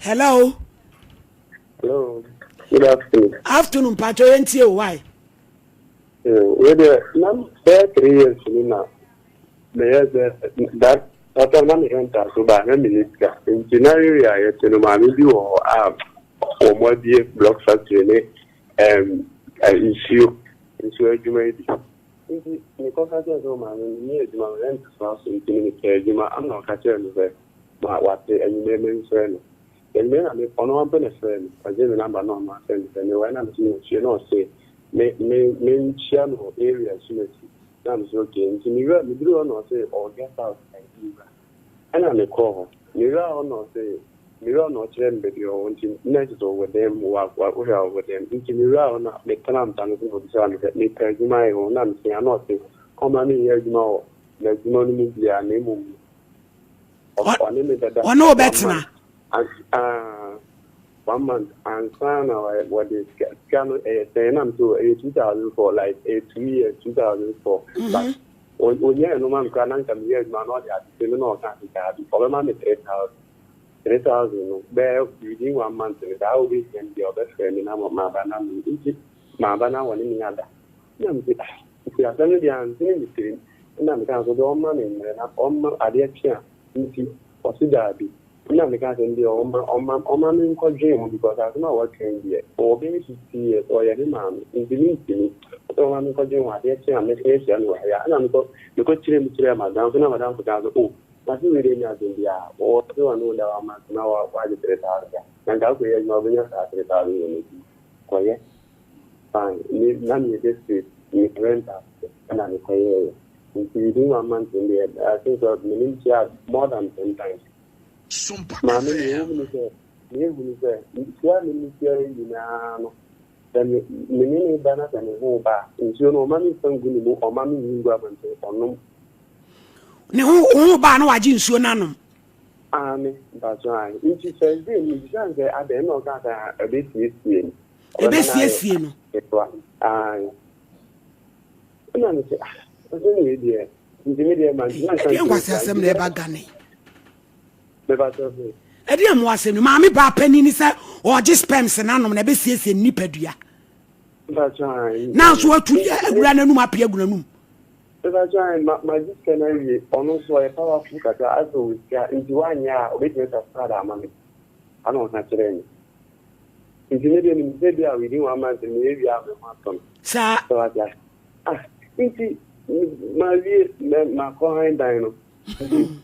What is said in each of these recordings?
Hello. Hello. Good afternoon. Afternoon, Pacho. Why? Whether 3 years now, that man enter so by a minister in January, I tell my video or more dear block factory issue humanity. Because I just know my rent house in Jima, I'm not catching what the name friend. And then I'm on one friend, I didn't number no my friends, and when I'm saying, she not say, main channel area, that's okay. And you do not say, or get out and I'm a call. You are not say, you are not trained, but you're wanting next over them, what we are over them. You are not the clamp and the son that make my own. I'm saying, I'm not saying, come on here, you know, there's no need to name. Or no better. 1 month and son what is can I'm to 2004 like 2 years 2004 but when you no man can come here man not at the no can be for man 3,000 there within 1 month that will be and the other friend in our mabana one in the other if you are telling the answer and I'm going to do money and I'm or Sidabi. I'm because I don't know what can be or maybe 50 years or any man in the meeting. So I'm going what they say, I'm making it. And I'm going to go to Madame, Madame, oh, but you really not in the hour or do I know that I'm now why the 3,000 and I'll be a novel at 3,000. Quiet. Fine. None of this is rent and I'm quiet. If you do 1 month in the I think that minimum more than 10 times. Mammy, you say, then many banners and a whole bar. And you know, money from Gumu or Mammy, you grab and say, or no. No, Bano, I didn't so none. That's right. If you say, you can't say, I don't know that a bit yes, a bit yes, I don't say, I don't know, the media man, was assembly about Gunny. Ediam was in Mammy Bapenny, sir, or just pens and anom never says in Nipedia. That's right. Now, so what to run a room up here, Granum. That's right. My dictionary almost a powerful cat as we get into 1 year witness of Sada Mammy. I don't have to any. If you in India within 1 month in the area of the marathon. Sir, so I just, my coin dino.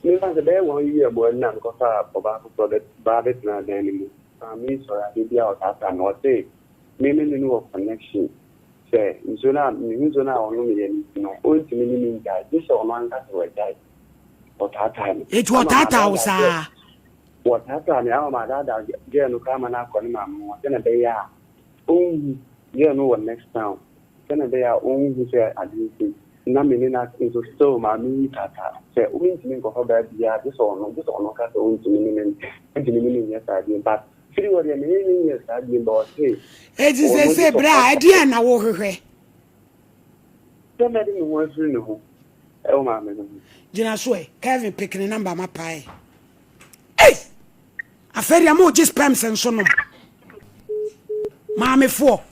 Never the day 1 year, boy, now because I have product bad it not anymore. I mean, so I did out after not say, maybe no connection. Say, so now, only, only meaning that this or one that will die. What time? It was that house, sir. What happened? Now, my dad, get no come and I call him, then a day are. Oh, you know what next town. Then a day are only say, I didn't see. Namina into so my me tata. Say, we think of that, yeah, this or no, cat own to meaning, yes, I did, but 3 or the meaning, yes, I did, but hey, it is a say, bride, and I walk away. Somebody wants to know. Oh, my man. Jinasway, Kevin picking a number, my pie. Hey! I fed you more just pams and son. Mammy 4.